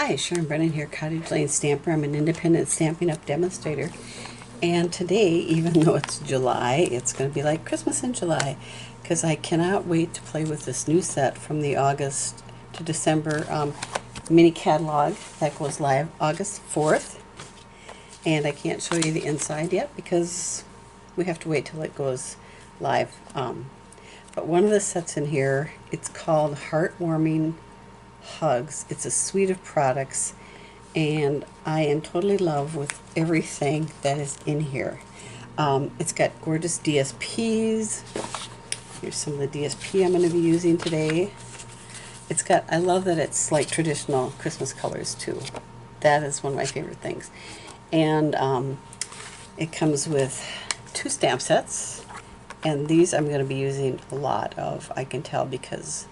Hi, Sharon Brennan here, Cottage Lane Stamper. I'm an independent Stampin' Up demonstrator. And today, even though it's July, it's going to be like Christmas in July because I cannot wait to play with this new set from the August to December mini catalog that goes live August 4th. And I can't show you the inside yet because we have to wait till it goes live. But one of the sets in here, it's called Heartwarming Hugs. It's a suite of products, and I am totally in love with everything that is in here. It's got gorgeous DSPs. Here's some of the DSP I'm going to be using today. It's got, I love that it's like traditional Christmas colors too. That is one of my favorite things. And it comes with 2 stamp sets, and these I'm going to be using a lot of, I can tell, because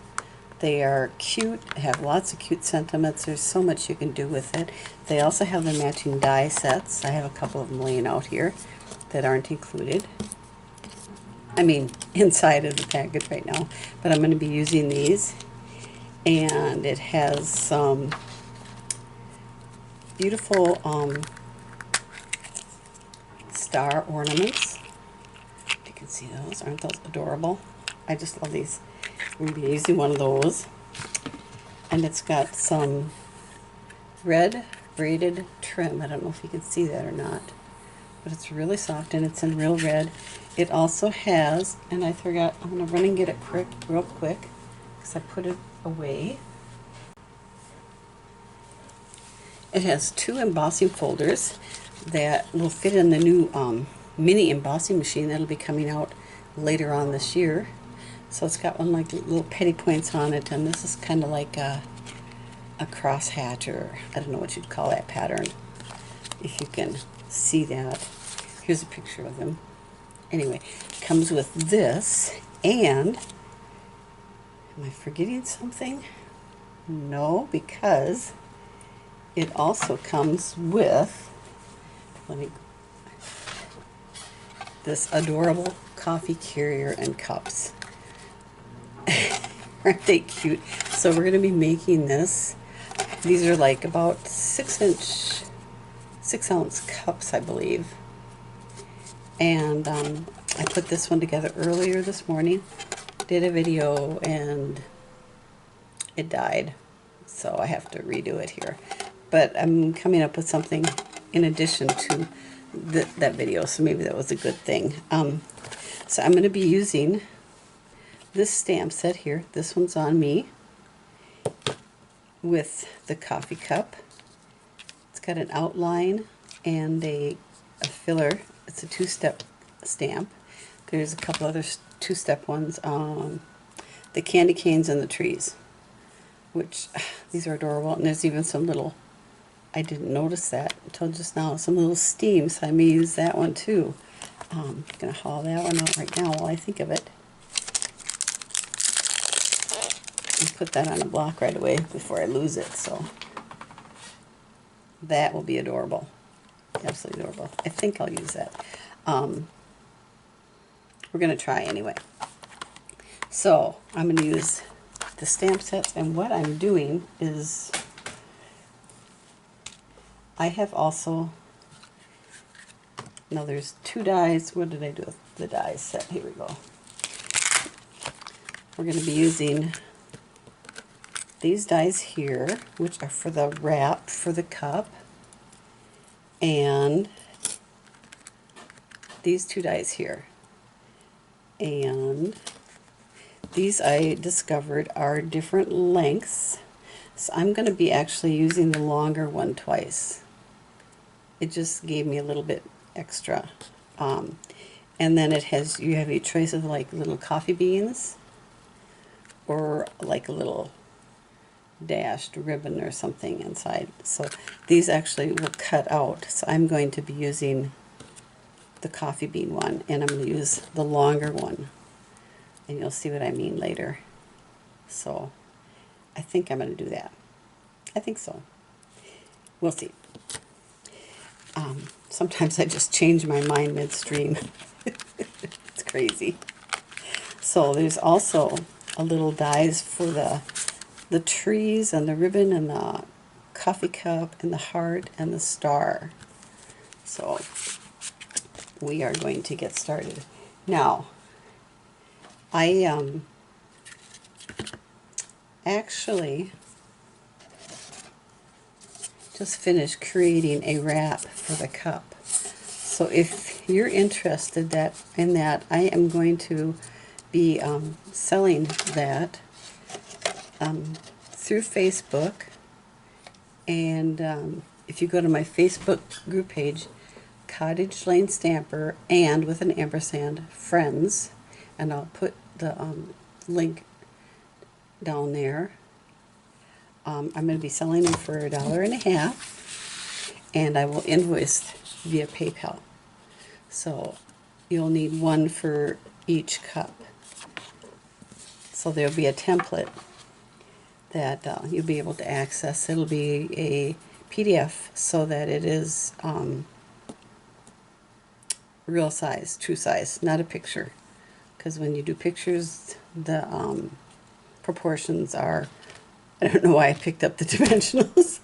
they are cute, have lots of cute sentiments. There's so much you can do with it. They also have the matching die sets. I have a couple of them laying out here that aren't included. I mean, inside of the package right now. But I'm going to be using these. And it has some beautiful star ornaments. You can see those. Aren't those adorable? I just love these. I'm going to be using one of those. And it's got some red braided trim. I don't know if you can see that or not. But it's really soft and it's in real red. It also has, and I forgot, I'm going to run and get it real quick because I put it away. It has 2 embossing folders that will fit in the new mini embossing machine that'll be coming out later on this year. So it's got one like little petty points on it, and this is kind of like a crosshatch, or I don't know what you'd call that pattern, if you can see that. Here's a picture of them. Anyway, it comes with this, and am I forgetting something? No, because it also comes with, this adorable coffee carrier and cups. Aren't they cute? So we're going to be making this. These are like about 6-ounce cups, I believe. And I put this one together earlier this morning. Did a video and it died. So I have to redo it here. But I'm coming up with something in addition to that video. So maybe that was a good thing. So I'm going to be using this stamp set here. This one's on me with the coffee cup. It's got an outline and a filler. It's a 2-step stamp. There's a couple other 2-step ones. The candy canes and the trees, which these are adorable. And there's even some little, I didn't notice that until just now, some little steam, so I may use that one too. I'm going to haul that one out right now while I think of it. And put that on a block right away before I lose it. So that will be adorable. Absolutely adorable. I think I'll use that. We're going to try anyway. So I'm going to use the stamp sets, and what I'm doing is I have also, now there's 2 dies. What did I do with the dies set? Here we go. We're going to be using these dies here, which are for the wrap for the cup, and these 2 dies here. And these I discovered are different lengths, so I'm going to be actually using the longer one twice. It just gave me a little bit extra. And then it has, you have a choice of like little coffee beans or like a little dashed ribbon or something inside. So these actually will cut out. So I'm going to be using the coffee bean one, and I'm going to use the longer one. And you'll see what I mean later. So I think I'm going to do that. I think so. We'll see. Sometimes I just change my mind midstream. It's crazy. So there's also a little dies for the trees and the ribbon and the coffee cup and the heart and the star. So we are going to get started. Now, I actually just finished creating a wrap for the cup. So if you're interested in that, I am going to be selling that through Facebook. And if you go to my Facebook group page, Cottage Lane Stamper, and with an ampersand, Friends, and I'll put the link down there. I'm going to be selling them for $1.50, and I will invoice via PayPal. So you'll need one for each cup. So there'll be a template that you'll be able to access. It'll be a PDF so that it is real size, true size, not a picture. Because when you do pictures, the proportions are, I don't know why I picked up the dimensionals.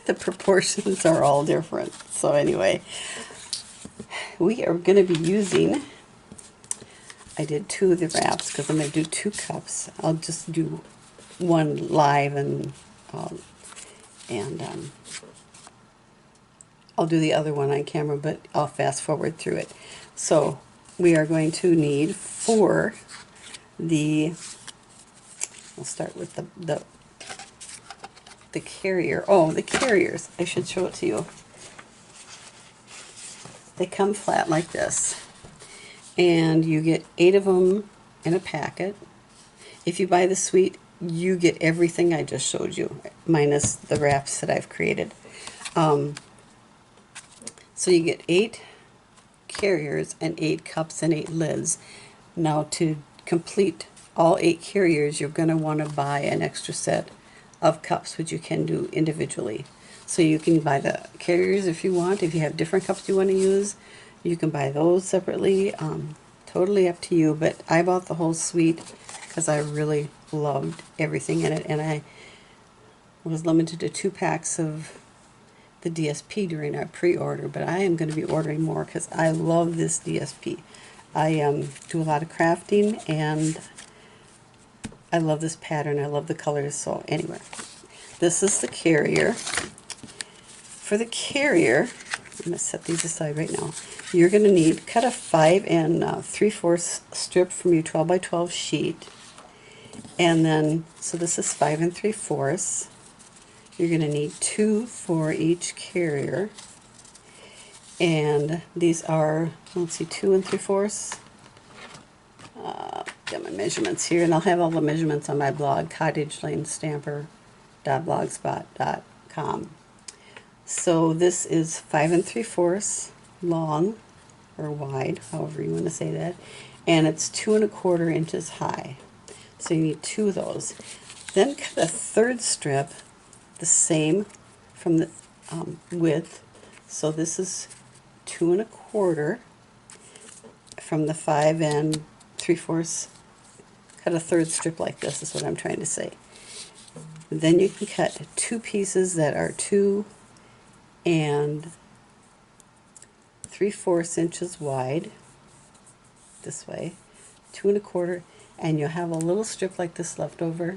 The proportions are all different. So anyway, we are going to be using, I did 2 of the wraps because I'm going to do 2 cups. I'll just do one live and I'll do the other one on camera, but I'll fast forward through it. So we are going to need for the, we'll start with the carrier. Oh, the carriers. I should show it to you. They come flat like this. And you get 8 of them in a packet. If you buy the suite, you get everything I just showed you, minus the wraps that I've created. So you get 8 carriers and 8 cups and 8 lids. Now to complete all 8 carriers, you're going to want to buy an extra set of cups, which you can do individually. So you can buy the carriers if you want. If you have different cups you want to use, you can buy those separately. Totally up to you, but I bought the whole suite because I really loved everything in it, and I was limited to 2 packs of the DSP during our pre-order, but I am going to be ordering more because I love this DSP. I do a lot of crafting, and I love this pattern. I love the colors. So anyway, this is the carrier. For the carrier, I'm going to set these aside right now. You're going to need, cut a 5 3/4 strip from your 12 by 12 sheet. And then, so this is 5 3/4. You're going to need 2 for each carrier. And these are, let's see, 2 3/4. Got my measurements here, and I'll have all the measurements on my blog, cottagelanestamper.blogspot.com. So this is 5 3/4 long, or wide, however you want to say that, and it's 2 1/4 inches high. So you need 2 of those. Then cut a 3rd strip, the same from the width. So this is 2 1/4 from the 5 3/4. Cut a 3rd strip like this is what I'm trying to say. Then you can cut 2 pieces that are 2 3/4 inches wide, this way, 2 1/4, and you'll have a little strip like this left over,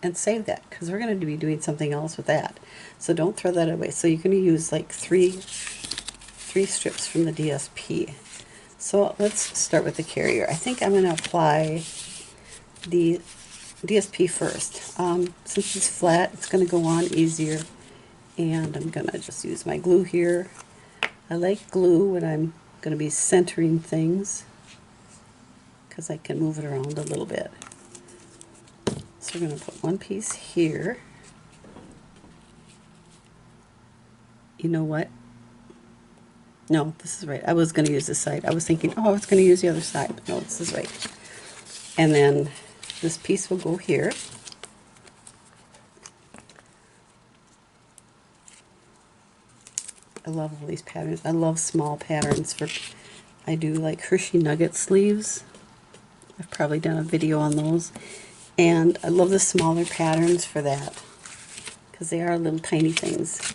and save that because we're going to be doing something else with that. So don't throw that away. So you're going to use like three strips from the DSP. So let's start with the carrier. I think I'm going to apply the DSP first. Since it's flat, it's going to go on easier, and I'm going to just use my glue here. I like glue when I'm going to be centering things because I can move it around a little bit. So we're going to put one piece here. You know what? No, this is right. I was going to use this side. I was thinking, oh, I was going to use the other side. But no, this is right. And then this piece will go here. I love all these patterns. I love small patterns. I do like Hershey Nugget sleeves. I've probably done a video on those. And I love the smaller patterns for that. because they are little tiny things.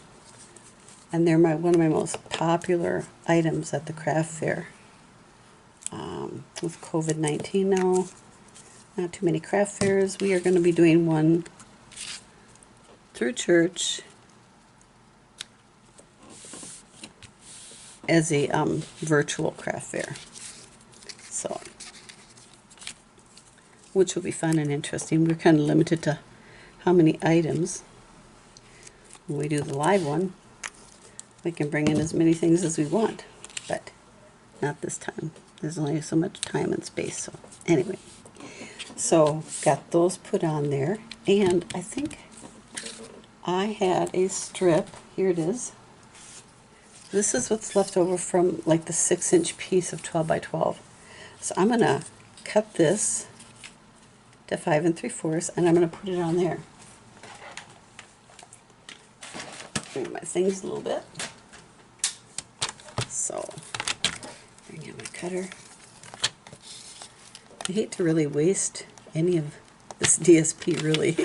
And they're one of my most popular items at the craft fair. With COVID-19 now, not too many craft fairs. We are going to be doing one through church as a virtual craft fair. So, which will be fun and interesting. We're kind of limited to how many items. When we do the live one, we can bring in as many things as we want, but not this time. There's only so much time and space. So anyway, so got those put on there, and I think I had a strip. Here it is. This is what's left over from like the 6-inch piece of 12 by 12. So I'm gonna cut this to 5 3/4, and I'm gonna put it on there. Move my things a little bit. So, bring in my cutter. I hate to really waste any of this DSP, really.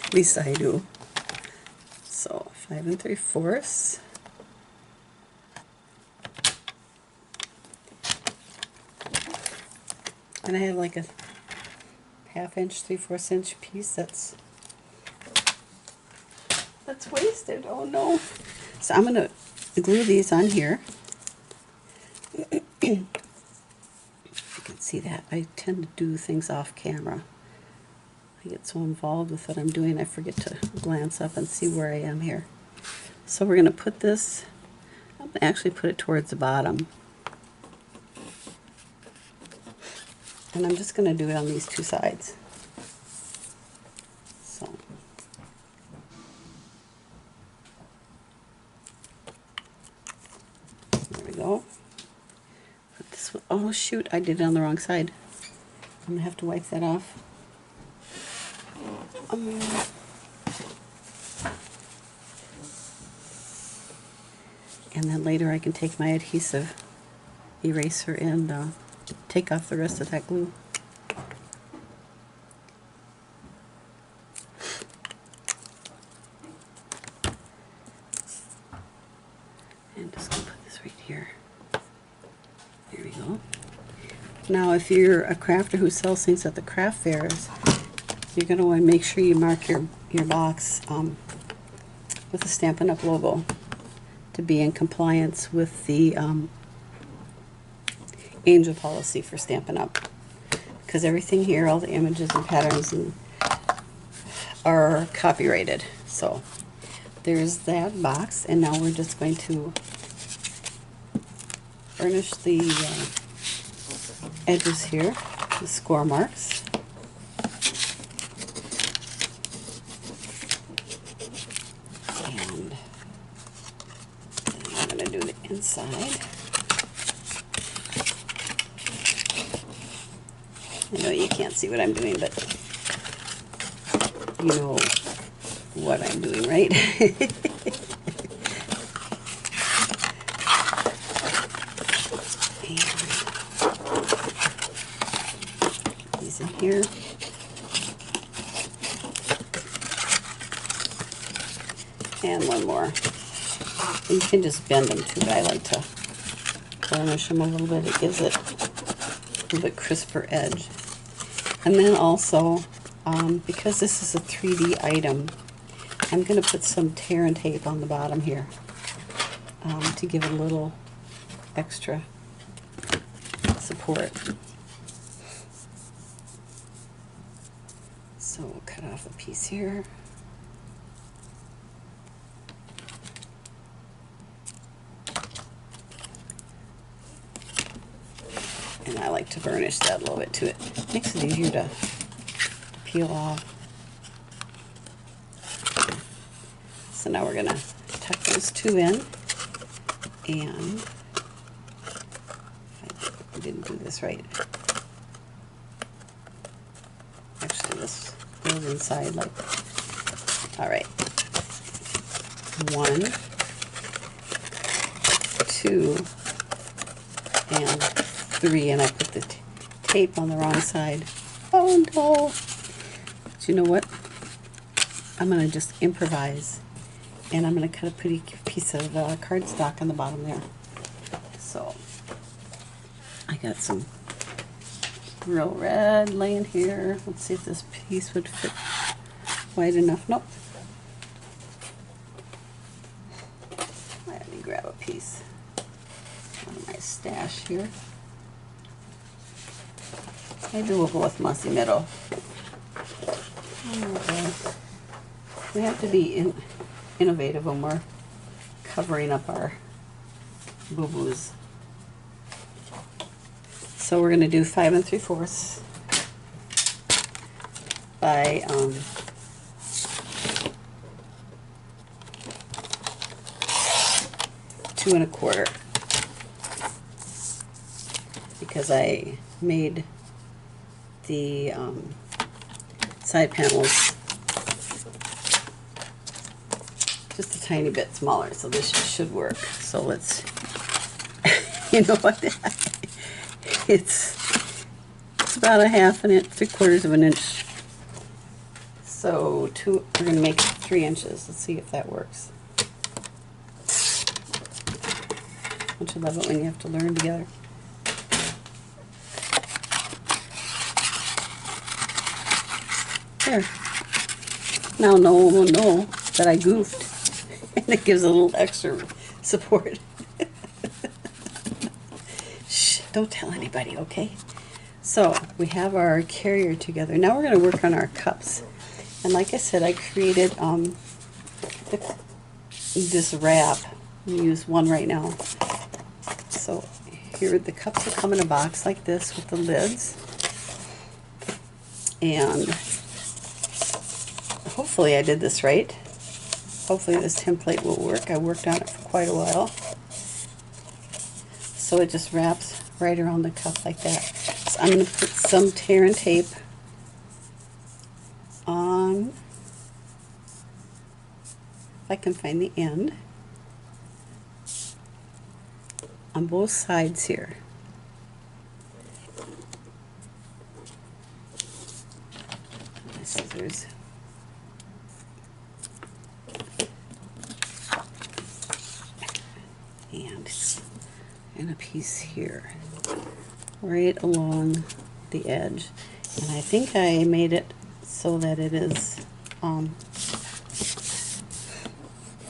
At least I do. So, 5 3/4. And I have like a 1/2 inch, 3/4 inch piece that's wasted. Oh no. So I'm going to glue these on here. You can see that. I tend to do things off camera. I get so involved with what I'm doing, I forget to glance up and see where I am here. So we're going to put this, I'm going to actually put it towards the bottom. And I'm just going to do it on these two sides. So. There we go. Put this one, oh shoot, I did it on the wrong side. I'm going to have to wipe that off. And then later I can take my adhesive eraser and take off the rest of that glue. And just gonna put this right here. There we go. Now if you're a crafter who sells things at the craft fairs, you're going to want to make sure you mark your box with the Stampin' Up logo to be in compliance with the angel policy for Stampin' Up. Because everything here, all the images and patterns are copyrighted. So there's that box, and now we're just going to burnish the edges here, the score marks. And I'm going to do the inside. I know you can't see what I'm doing, but you know what I'm doing, right? And these in here. And one more. You can just bend them too, but I like to burnish them a little bit. It gives it a little bit crisper edge. And then also, because this is a 3D item, I'm going to put some tear and tape on the bottom here to give it a little extra support. So we'll cut off a piece here. And I like to burnish that a little bit too. It makes it easier to peel off. So now we're going to tuck those two in. And I didn't do this right. Actually, this goes inside like, all right. 1, 2, and 3, and I put the tape on the wrong side. Oh no! But you know what? I'm going to just improvise, and I'm going to cut a pretty piece of cardstock on the bottom there. So I got some real red laying here. Let's see if this piece would fit wide enough. Nope. Let me grab a piece out of my stash here. Maybe we'll go with Mossy Meadow. Okay. We have to be innovative when we're covering up our boo-boos. So we're going to do 5 3/4 by 2 1/4, because I made the side panels just a tiny bit smaller, so this should work. So let's, you know what, it's about a 1/2 inch, 3/4 of an inch. So we're going to make 3 inches. Let's see if that works. Don't you love it when you have to learn together? There. Now no that I goofed. And it gives a little extra support. Shh, don't tell anybody, okay? So we have our carrier together. Now we're going to work on our cups. And like I said, I created this wrap. I'm going to use one right now. So here the cups will come in a box like this with the lids. And hopefully I did this right. Hopefully this template will work. I worked on it for quite a while. So it just wraps right around the cup like that. So I'm going to put some tear and tape on, if I can find the end, on both sides here. My scissors. And a piece here, right along the edge. And I think I made it so that it is,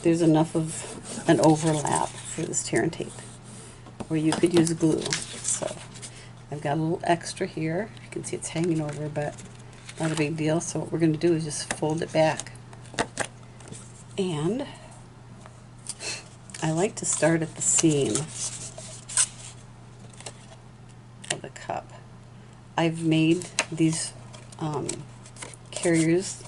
there's enough of an overlap for this tear and tape, where you could use glue. So I've got a little extra here. You can see it's hanging over, but not a big deal. So what we're going to do is just fold it back. And I like to start at the seam of the cup. I've made these carriers,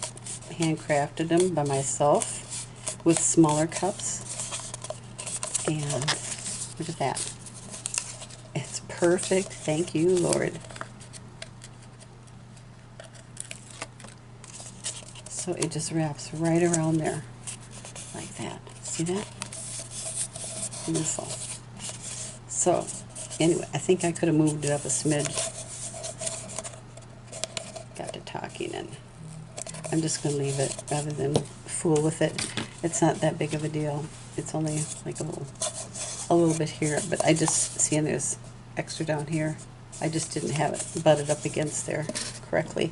handcrafted them by myself with smaller cups, and look at that. It's perfect. Thank you, Lord. So it just wraps right around there like that. See that? Beautiful. So anyway, I think I could have moved it up a smidge. Got to talking, and I'm just going to leave it rather than fool with it. It's not that big of a deal. It's only like a little bit here, but I just see, and there's extra down here. I just didn't have it butted up against there correctly.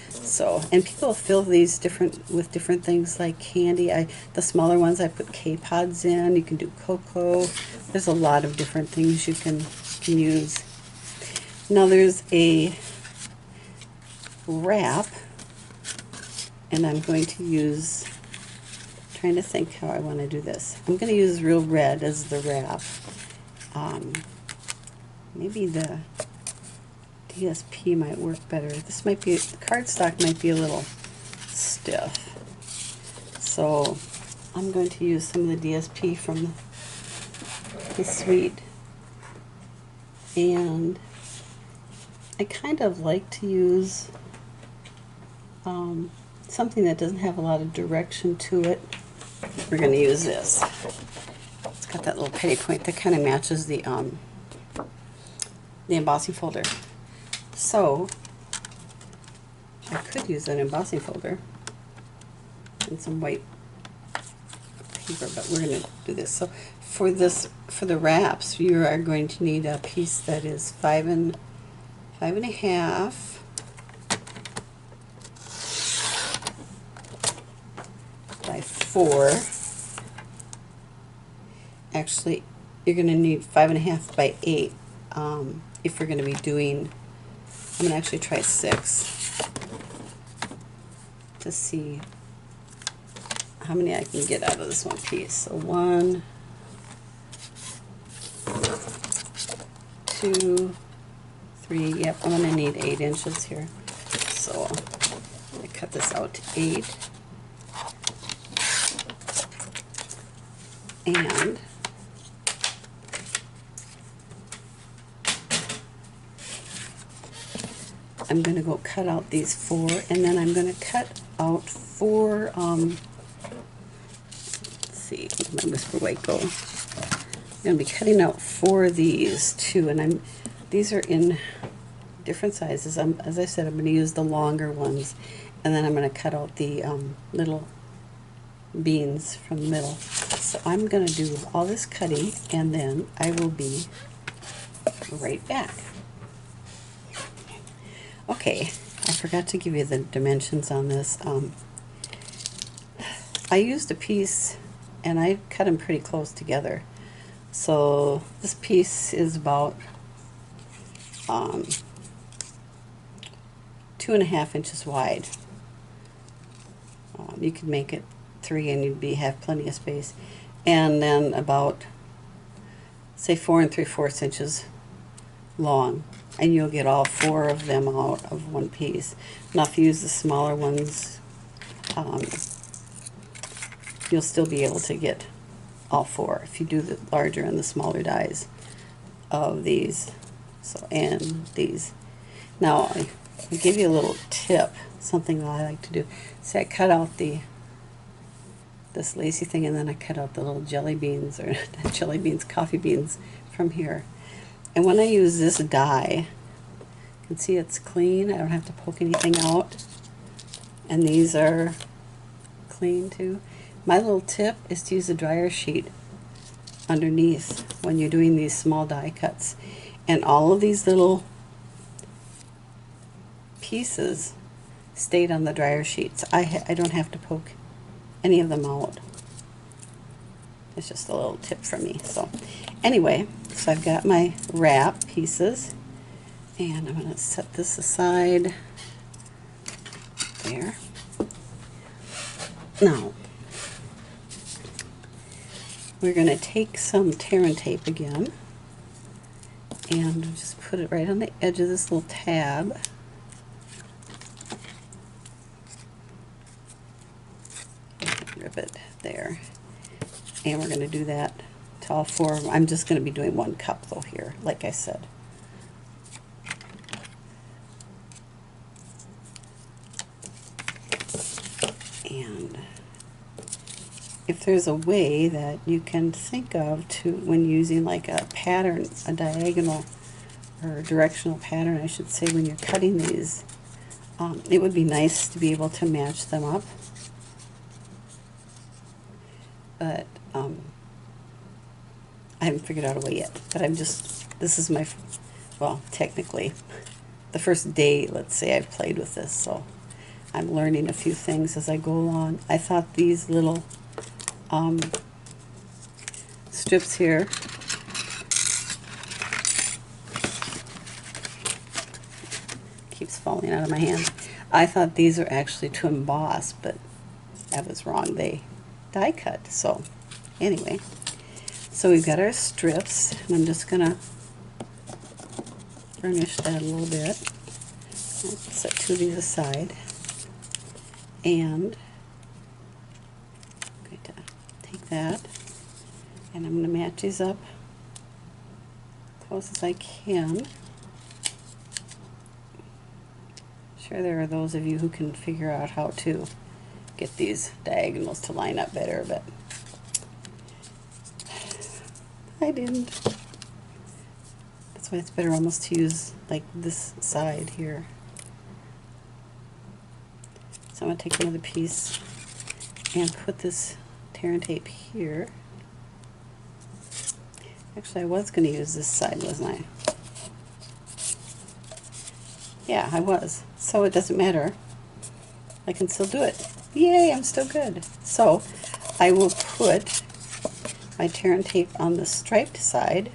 So, and people fill these with different things like candy. The smaller ones I put K-pods in. You can do cocoa. There's a lot of different things you can use. Now there's a wrap, and I'm going to use, trying to think how I want to do this. I'm going to use real red as the wrap. Maybe the DSP might work better. This might be, the cardstock might be a little stiff. So I'm going to use some of the DSP from the suite. And I kind of like to use something that doesn't have a lot of direction to it. We're going to use this. It's got that little petty point that kind of matches the embossing folder. So I could use an embossing folder, and some white paper, but we're going to do this. So for the wraps, you are going to need a piece that is 5.5 by 4. Actually, you're going to need 5.5 by 8 if you're going to be doing. I'm going to actually try 6 to see how many I can get out of this one piece. So 1, 2, 3. Yep, I'm going to need 8 inches here. So I cut this out to 8. And I'm going to go cut out these 4, and then I'm going to cut out 4, let's see, where'd my whisper white go? I'm going to be cutting out 4 of these too, and these are in different sizes. As I said, I'm going to use the longer ones, and then I'm going to cut out the little beans from the middle. So I'm going to do all this cutting, and then I will be right back. Okay, I forgot to give you the dimensions on this. I used a piece and I cut them pretty close together. So this piece is about 2.5 inches wide. You could make it 3 and you'd have plenty of space. And then about, say, 4 3/4 inches long. And you'll get all 4 of them out of one piece. Now if you use the smaller ones, you'll still be able to get all 4 if you do the larger and the smaller dies of these. So, and these. Now I give you a little tip, something that I like to do. See, I cut out this lacy thing, and then I cut out the little jelly beans, or not jelly beans, coffee beans from here. And when I use this die, you can see it's clean. I don't have to poke anything out. And these are clean too. My little tip is to use a dryer sheet underneath when you're doing these small die cuts. And all of these little pieces stayed on the dryer sheets. I don't have to poke any of them out. It's just a little tip from me. So anyway, so I've got my wrap pieces, and I'm going to set this aside there. Now we're going to take some tear and tape again and just put it right on the edge of this little tab. Rip it there. And we're going to do that to all 4 of them. I'm just going to be doing 1 cup though here, like I said. And if there's a way that you can think of to, when using like a pattern, a diagonal or a directional pattern, I should say, when you're cutting these, it would be nice to be able to match them up. But I haven't figured out a way yet. But this is my, well, technically, the first day, let's say, I've played with this, so I'm learning a few things as I go along. I thought these little strips here keeps falling out of my hand. I thought these are actually to emboss, but I was wrong. They die cut. So anyway, so we've got our strips, and I'm just gonna burnish that a little bit. I'll set 2 of these aside, and I'm going to take that, and I'm going to match these up close as I can. Sure, there are those of you who can figure out how to get these diagonals to line up better, but I didn't. That's why it's better almost to use like this side here. So I'm going to take another piece, and put this tear and tape here. Actually, I was going to use this side, wasn't I? Yeah, I was. So it doesn't matter. I can still do it. Yay, I'm still good. So I will put my tear and tape on the striped side.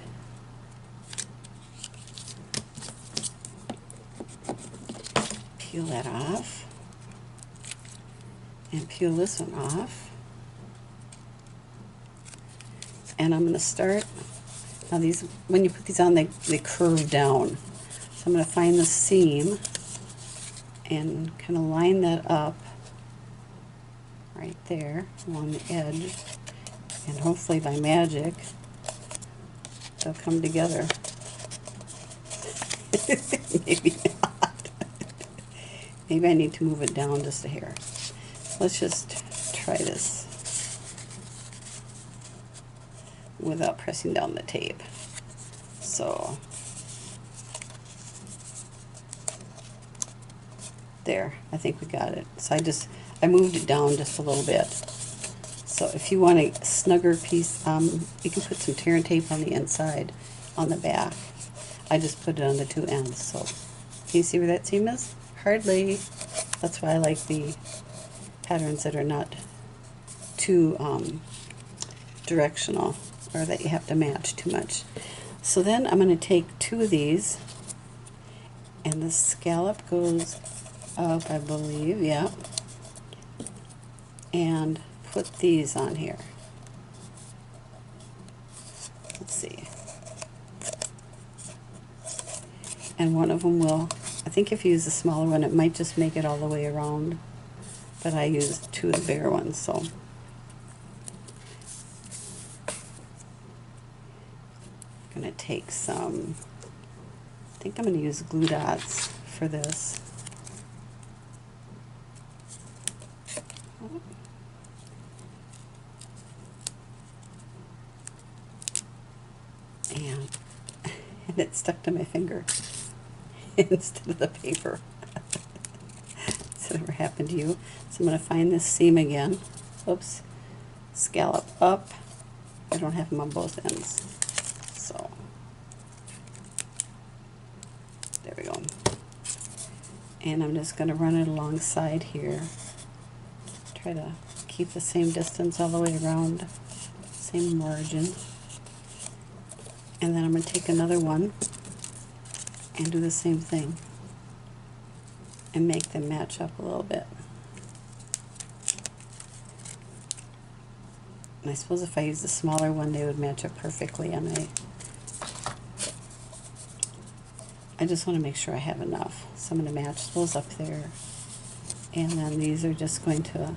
Peel that off. And peel this one off. And I'm going to start, now these, when you put these on, they curve down. So I'm going to find the seam and kind of line that up right there along the edge. And hopefully by magic, they'll come together. Maybe not. Maybe I need to move it down just a hair. Let's just try this without pressing down the tape. So there, I think we got it. So I moved it down just a little bit. So if you want a snugger piece, you can put some tear and tape on the inside, on the back. I just put it on the two ends. So can you see where that seam is? Hardly. That's why I like the patterns that are not too directional, or that you have to match too much. So then I'm going to take two of these, and the scallop goes up, I believe, yeah, and put these on here. Let's see. And one of them will, I think if you use the smaller one, it might just make it all the way around, but I used two of the bigger ones, so. I'm going to take some, I think I'm going to use glue dots for this. And it stuck to my finger instead of the paper. Has that ever happened to you? So I'm going to find this seam again. Oops. Scallop up. I don't have them on both ends. So there we go. And I'm just going to run it alongside here. Try to keep the same distance all the way around, same margin. And then I'm going to take another one and do the same thing and make them match up a little bit. And I suppose if I use the smaller one, they would match up perfectly, and I just want to make sure I have enough. So I'm going to match those up there. And then these are just going to,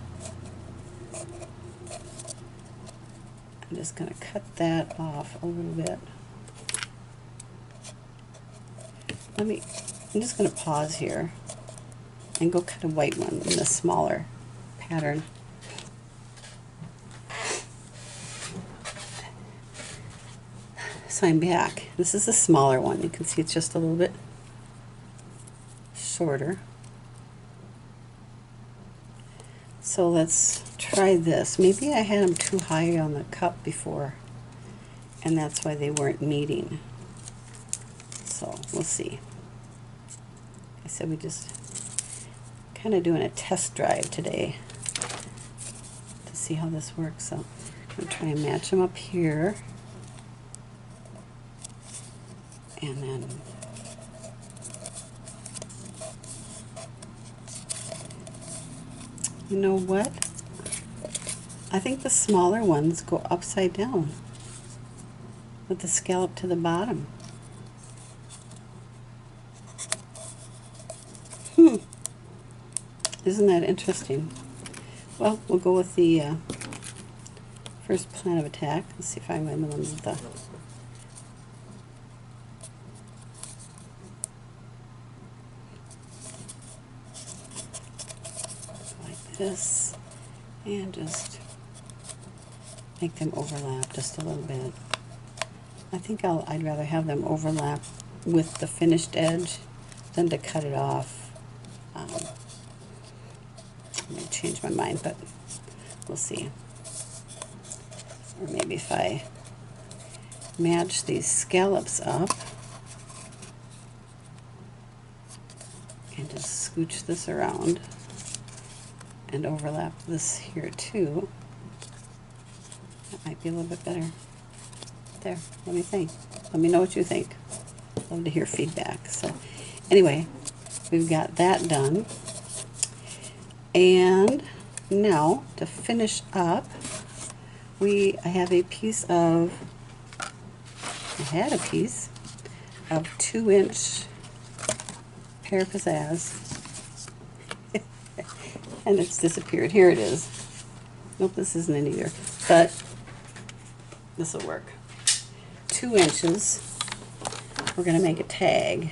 I'm just going to cut that off a little bit. I'm just going to pause here and go cut a white one in a smaller pattern. So I'm back. This is a smaller one. You can see it's just a little bit shorter. So let's try this. Maybe I had them too high on the cup before, and that's why they weren't meeting. So we'll see. I said we just kind of doing a test drive today to see how this works. So I'm going to try and match them up here. And then you know what? I think the smaller ones go upside down with the scallop to the bottom. Isn't that interesting? Well, we'll go with the first plan of attack. Let's see if I find the ones with the like this, and just make them overlap just a little bit. I think I'd rather have them overlap with the finished edge than to cut it off. I'm going to change my mind, but We'll see. Or maybe if I match these scallops up and just scooch this around and overlap this here too, that might be a little bit better. There, what do you think? Let me know what you think. Love to hear feedback. So anyway, we've got that done. And now to finish up, I had a piece of 2-inch pear pizzazz. And it's disappeared. Here it is. Nope, this isn't it either. But this will work. 2 inches. We're going to make a tag.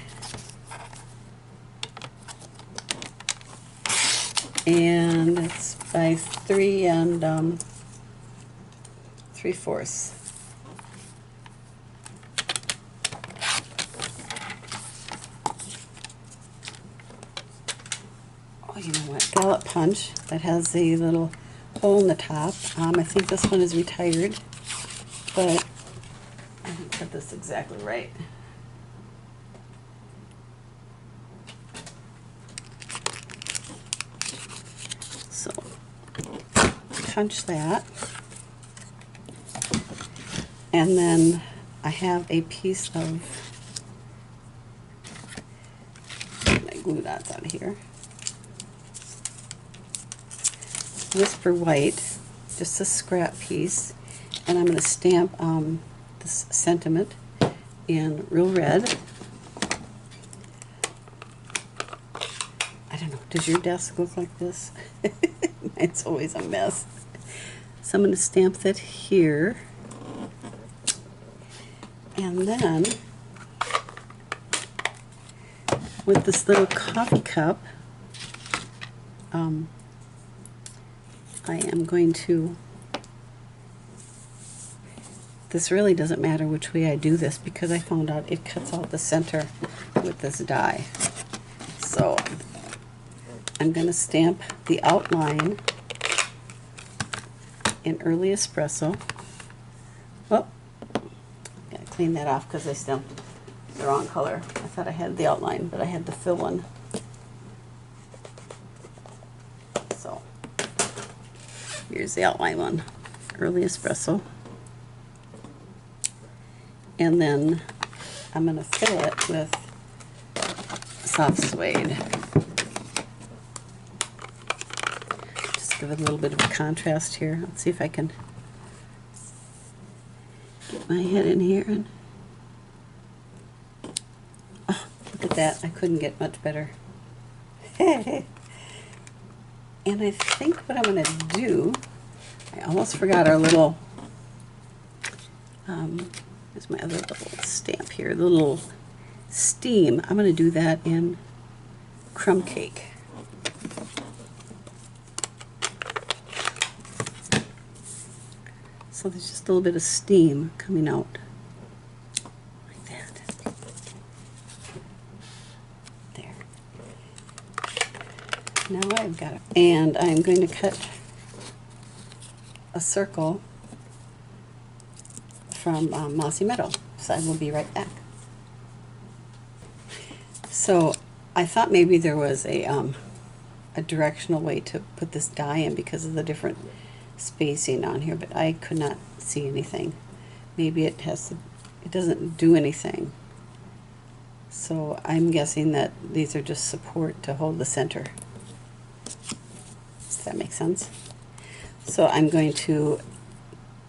And it's by 3 3/4. Oh, you know what? Scallop punch that has a little hole in the top. I think this one is retired, but I didn't put this exactly right. So punch that, and then I have a piece of my glue dots on here. Whisper white, just a scrap piece, and I'm going to stamp this sentiment in real red. I don't know, does your desk look like this? Mine's always a mess. So I'm going to stamp that here, and then with this little coffee cup, I am going to, this really doesn't matter which way I do this because I found out it cuts out the center with this die. So I'm going to stamp the outline in early espresso. Oh, gotta clean that off because I stamped the wrong color. I thought I had the outline, but I had the fill one. So here's the outline one, early espresso. And then I'm going to fill it with soft suede. Just give it a little bit of a contrast here. Let's see if I can get my head in here. And oh, look at that. I couldn't get much better. And I think what I'm going to do, I almost forgot our little, there's my other little stamp here, the little steam. I'm going to do that in crumb cake. So there's just a little bit of steam coming out like that. There. Now I've got it. And I'm going to cut a circle from Mossy Meadow. So I will be right back. So I thought maybe there was a directional way to put this die in because of the different spacing on here, but I could not see anything. Maybe it doesn't do anything. So I'm guessing that these are just support to hold the center. Does that make sense? So I'm going to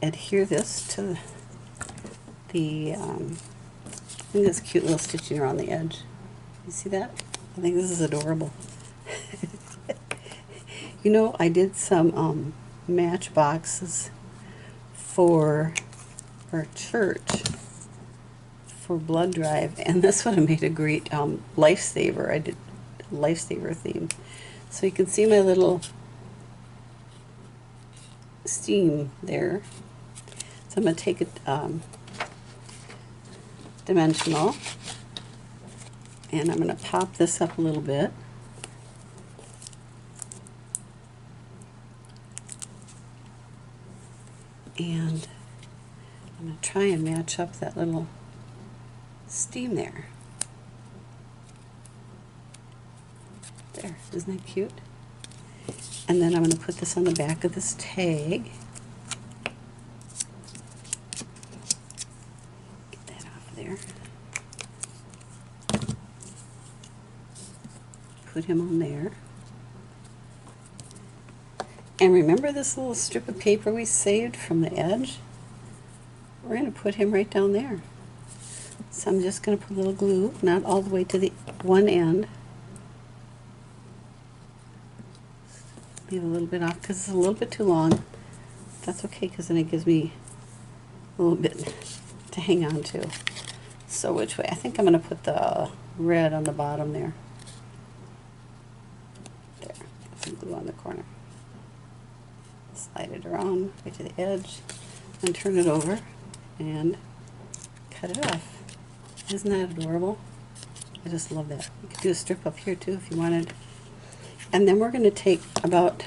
adhere this to the I think this cute little stitching around the edge. You see that? I think this is adorable. You know, I did some match boxes for our church for blood drive, and this would have made a great lifesaver. I did a lifesaver theme. So you can see my little steam there. So I'm going to take it dimensional, and I'm going to pop this up a little bit. And I'm going to try and match up that little steam there. There, isn't that cute? And then I'm going to put this on the back of this tag. Get that off of there. Put him on there. And remember this little strip of paper we saved from the edge? We're going to put him right down there. So I'm just going to put a little glue, not all the way to the one end. Leave a little bit off because it's a little bit too long. That's okay because then it gives me a little bit to hang on to. So which way? I think I'm going to put the red on the bottom there. There. Put some glue on the corner. Slide it around right to the edge and turn it over and cut it off. Isn't that adorable? I just love that. You could do a strip up here too if you wanted. And then we're going to take about,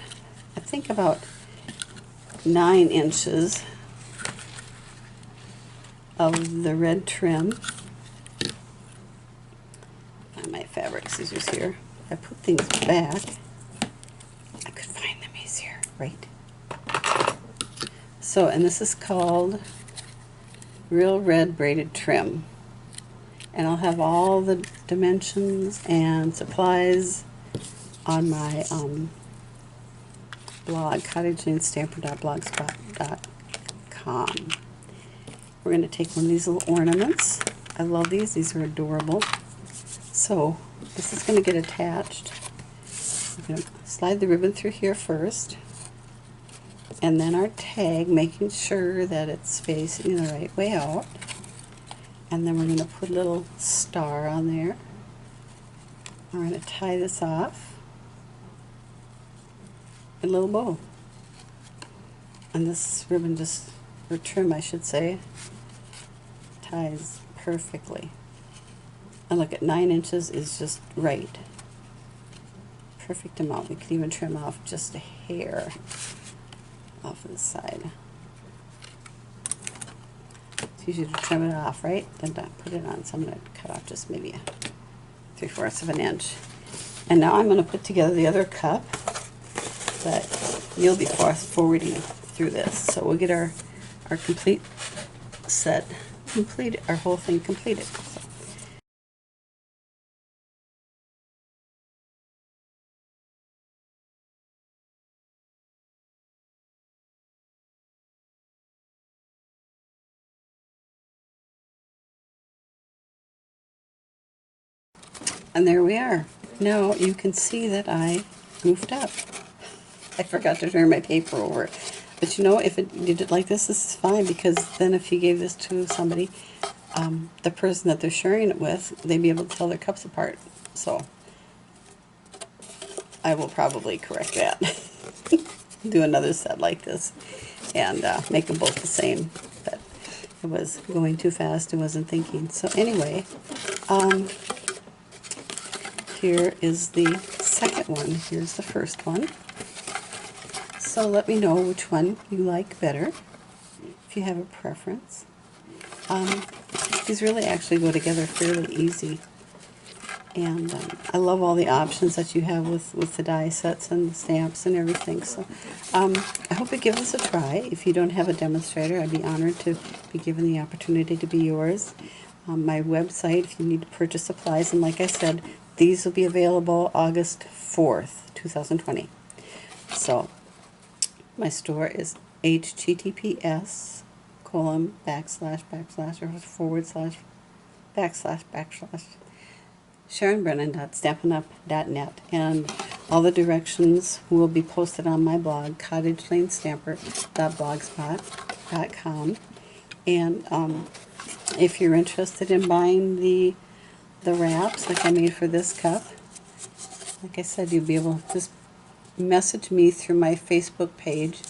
I think about 9 inches of the red trim. Find my fabric scissors here. I put things back. I could find them easier, right? So, and this is called Real Red Braided Trim. And I'll have all the dimensions and supplies on my blog, cottagelandstamper.blogspot.com. We're going to take one of these little ornaments. I love these. These are adorable. So this is going to get attached. I'm going to slide the ribbon through here first. And then our tag, making sure that it's facing the right way out. And then we're going to put a little star on there. We're going to tie this off. A little bow. And this ribbon just, or trim I should say, ties perfectly. And look at 9 inches is just right. Perfect amount. We could even trim off just a hair off of the side. It's easy to trim it off, right? Then put it on. So I'm going to cut off just maybe 3/4 of an inch. And now I'm going to put together the other cup. But you'll be fast forwarding through this. So we'll get our complete set completed, our whole thing completed. So. And there we are. Now you can see that I goofed up. I forgot to turn my paper over. But you know, if you did it like this is fine, because then if you gave this to somebody, the person that they're sharing it with, they'd be able to tell their cups apart. So I will probably correct that. Do another set like this and make them both the same. But it was going too fast and wasn't thinking. So anyway, here is the second one. Here's the first one. So let me know which one you like better, if you have a preference. These really actually go together fairly easy. And I love all the options that you have with the die sets and the stamps and everything. So I hope you give this a try. If you don't have a demonstrator, I'd be honored to be given the opportunity to be yours. My website, if you need to purchase supplies, and like I said, these will be available August 4th, 2020. So my store is https:// SharonBrennan.stampinup.net, and all the directions will be posted on my blog, cottagelandstamper.blogspot.com. And if you're interested in buying the wraps like I made for this cup, like I said, you'll be able to just message me through my Facebook page,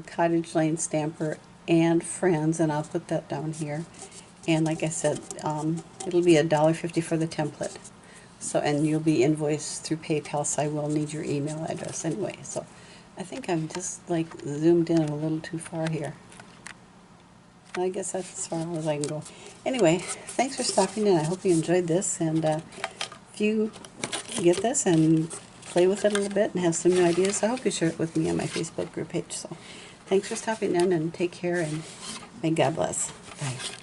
Cottage Lane Stamper and Friends, and I'll put that down here. And like I said, it'll be $1.50 for the template. So, and you'll be invoiced through PayPal, so I will need your email address anyway. So I think I'm just like zoomed in a little too far here. I guess that's as far as I can go. Anyway, thanks for stopping in. I hope you enjoyed this, and if you get this and play with it a little bit and have some new ideas, I hope you share it with me on my Facebook group page. So thanks for stopping in, and take care, and may God bless. Bye.